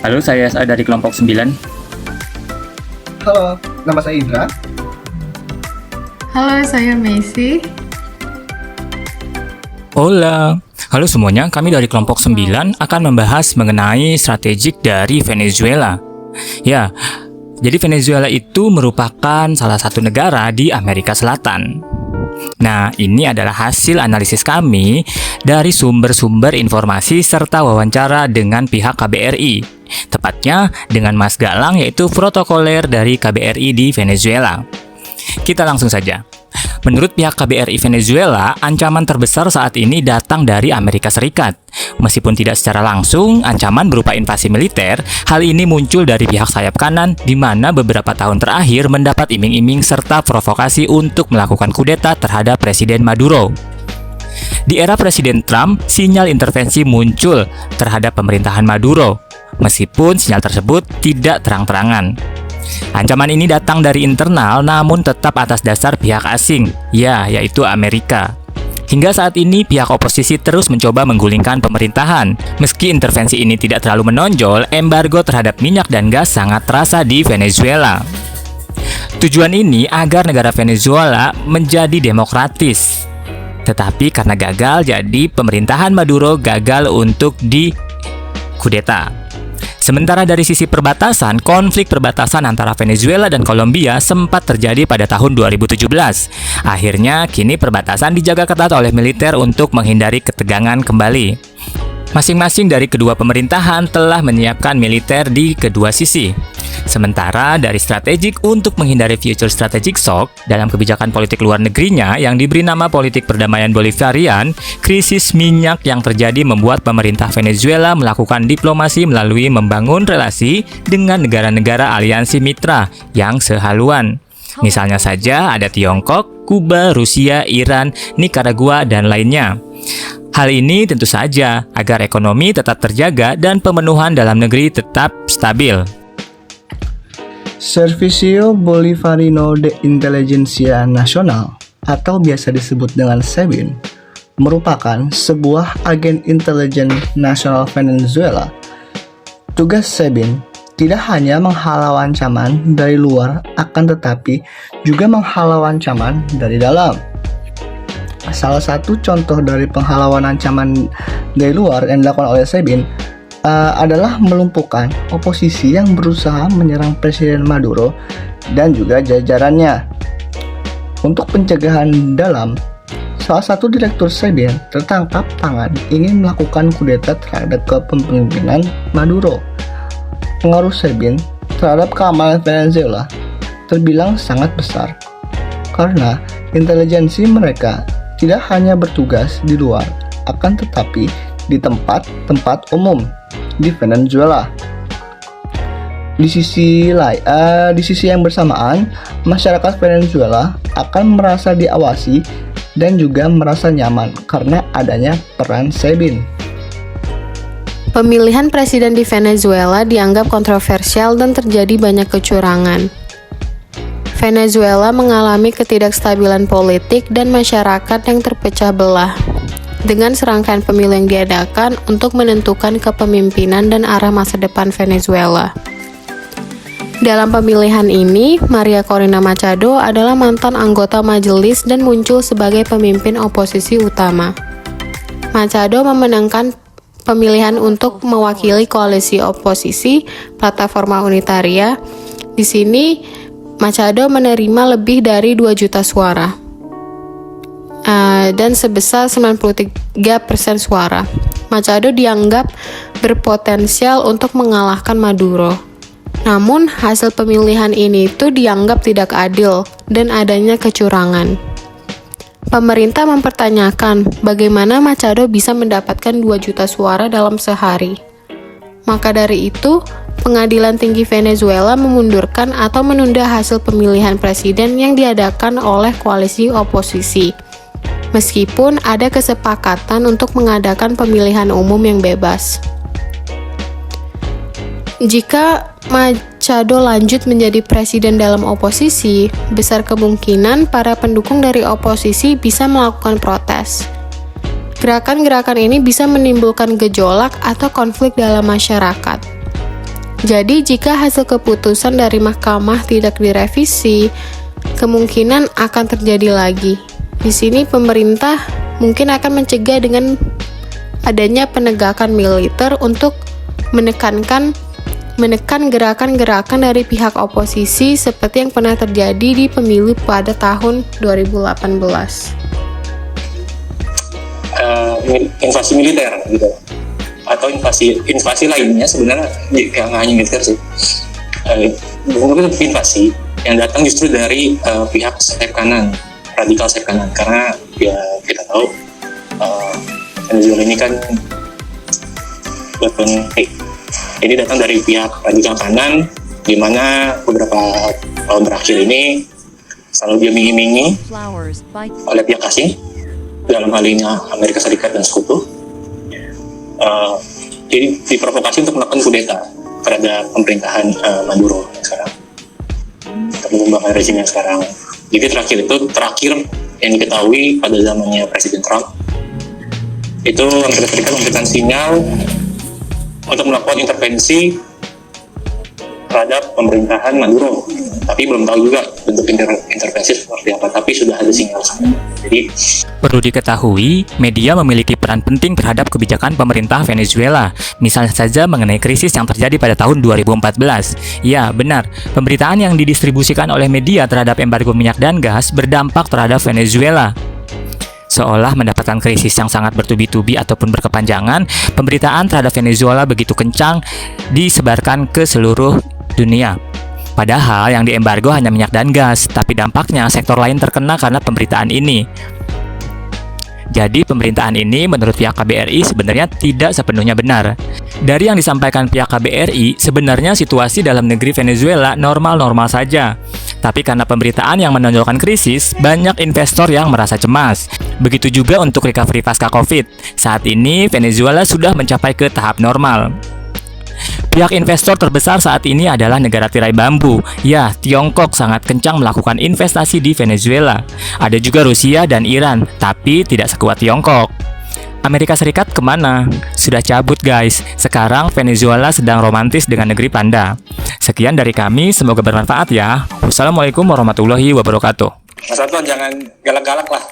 Halo, saya SA dari kelompok 9. Halo, nama saya Indra. Halo, saya Messi. Hola. Halo semuanya, kami dari kelompok 9 akan membahas mengenai strategik dari Venezuela. Ya, jadi Venezuela itu merupakan salah satu negara di Amerika Selatan. Nah, ini adalah hasil analisis kami dari sumber-sumber informasi serta wawancara dengan pihak KBRI. Tepatnya dengan Mas Galang, yaitu protokoler dari KBRI di Venezuela. Kita langsung saja. Menurut pihak KBRI Venezuela, ancaman terbesar saat ini datang dari Amerika Serikat. Meskipun tidak secara langsung, ancaman berupa invasi militer, hal ini muncul dari pihak sayap kanan, di mana beberapa tahun terakhir mendapat iming-iming serta provokasi untuk melakukan kudeta terhadap Presiden Maduro. Di era Presiden Trump, sinyal intervensi muncul terhadap pemerintahan Maduro, meskipun sinyal tersebut tidak terang-terangan. Ancaman ini datang dari internal namun tetap atas dasar pihak asing, yaitu Amerika. Hingga saat ini pihak oposisi terus mencoba menggulingkan pemerintahan. Meski intervensi ini tidak terlalu menonjol, embargo terhadap minyak dan gas sangat terasa di Venezuela. Tujuan ini agar negara Venezuela menjadi demokratis. Tetapi karena gagal, jadi pemerintahan Maduro gagal untuk dikudeta. Sementara dari sisi perbatasan, konflik perbatasan antara Venezuela dan Kolombia sempat terjadi pada tahun 2017. Akhirnya, kini perbatasan dijaga ketat oleh militer untuk menghindari ketegangan kembali. Masing-masing dari kedua pemerintahan telah menyiapkan militer di kedua sisi. Sementara dari strategik untuk menghindari future strategic shock dalam kebijakan politik luar negerinya yang diberi nama politik perdamaian Bolivarian, krisis minyak yang terjadi membuat pemerintah Venezuela melakukan diplomasi melalui membangun relasi dengan negara-negara aliansi mitra yang sehaluan. Misalnya saja ada Tiongkok, Kuba, Rusia, Iran, Nicaragua, dan lainnya. Hal ini tentu saja agar ekonomi tetap terjaga dan pemenuhan dalam negeri tetap stabil. Servicio Bolivariano de Inteligencia Nacional atau biasa disebut dengan SEBIN merupakan sebuah agen intelijen nasional Venezuela. Tugas SEBIN tidak hanya menghalau ancaman dari luar, akan tetapi juga menghalau ancaman dari dalam. Salah satu contoh dari penghalauan ancaman dari luar yang dilakukan oleh SEBIN adalah melumpuhkan oposisi yang berusaha menyerang Presiden Maduro dan juga jajarannya. Untuk pencegahan dalam, salah satu direktur SEBIN tertangkap tangan ingin melakukan kudeta terhadap kepemimpinan Maduro. Pengaruh SEBIN terhadap keamanan Venezuela terbilang sangat besar karena intelijensi mereka tidak hanya bertugas di luar, akan tetapi di tempat-tempat umum di Venezuela. Di sisi yang bersamaan, masyarakat Venezuela akan merasa diawasi dan juga merasa nyaman karena adanya peran SEBIN. Pemilihan presiden di Venezuela dianggap kontroversial dan terjadi banyak kecurangan. Venezuela mengalami ketidakstabilan politik dan masyarakat yang terpecah belah, dengan serangkaian pemilu yang diadakan untuk menentukan kepemimpinan dan arah masa depan Venezuela. Dalam pemilihan ini, Maria Corina Machado adalah mantan anggota majelis dan muncul sebagai pemimpin oposisi utama. Machado memenangkan pemilihan untuk mewakili koalisi oposisi Plataforma Unitaria. Di sini, Machado menerima lebih dari 2 juta suara dan sebesar 93% suara. Machado dianggap berpotensial untuk mengalahkan Maduro. Namun, hasil pemilihan ini itu dianggap tidak adil dan adanya kecurangan. Pemerintah mempertanyakan bagaimana Machado bisa mendapatkan 2 juta suara dalam sehari. Maka dari itu, Pengadilan Tinggi Venezuela memundurkan atau menunda hasil pemilihan presiden yang diadakan oleh koalisi oposisi, meskipun ada kesepakatan untuk mengadakan pemilihan umum yang bebas. Jika Machado lanjut menjadi presiden dalam oposisi, besar kemungkinan para pendukung dari oposisi bisa melakukan protes. Gerakan-gerakan ini bisa menimbulkan gejolak atau konflik dalam masyarakat. Jadi jika hasil keputusan dari mahkamah tidak direvisi, kemungkinan akan terjadi lagi. Di sini pemerintah mungkin akan mencegah dengan adanya penegakan militer untuk menekan gerakan-gerakan dari pihak oposisi seperti yang pernah terjadi di pemilu pada tahun 2018. Invasi militer gitu, atau invasi lainnya sebenarnya nggak hanya militer sih. Mungkin invasi yang datang justru dari pihak sayap kanan, radikal sayap kanan, karena ya kita tahu Venezuela ini kan ini datang dari pihak radikal kanan, di mana beberapa tahun terakhir ini selalu diiming-imingi oleh pihak asing, dalam hal ini Amerika Serikat dan sekutu. Jadi diprovokasi untuk melakukan kudeta terhadap pemerintahan Maduro yang sekarang, untuk mengembangkan rezim yang sekarang. Jadi terakhir yang diketahui pada zamannya Presiden Trump, itu Amerika Serikat memberikan sinyal untuk melakukan intervensi terhadap pemerintahan Maduro, tapi belum tahu juga bentuk intervensi seperti apa, tapi sudah ada sinyal. Jadi Perlu diketahui, media memiliki peran penting terhadap kebijakan pemerintah Venezuela. Misalnya saja mengenai krisis yang terjadi pada tahun 2014. Ya, benar, pemberitaan yang didistribusikan oleh media terhadap embargo minyak dan gas berdampak terhadap Venezuela. Seolah mendapatkan krisis yang sangat bertubi-tubi ataupun berkepanjangan, pemberitaan terhadap Venezuela begitu kencang disebarkan ke seluruh dunia. Padahal yang diembargo hanya minyak dan gas, tapi dampaknya sektor lain terkena karena pemberitaan ini. Jadi pemberitaan ini menurut pihak KBRI sebenarnya tidak sepenuhnya benar. Dari yang disampaikan pihak KBRI, sebenarnya situasi dalam negeri Venezuela normal-normal saja. Tapi karena pemberitaan yang menonjolkan krisis, banyak investor yang merasa cemas. Begitu juga untuk recovery pasca COVID. Saat ini Venezuela sudah mencapai ke tahap normal. Pihak investor terbesar saat ini adalah negara tirai bambu. Ya, Tiongkok sangat kencang melakukan investasi di Venezuela. Ada juga Rusia dan Iran, tapi tidak sekuat Tiongkok. Amerika Serikat kemana? Sudah cabut guys. Sekarang Venezuela sedang romantis dengan negeri panda. Sekian dari kami, semoga bermanfaat ya. Wassalamualaikum warahmatullahi wabarakatuh. Mas Anton jangan galak-galak lah.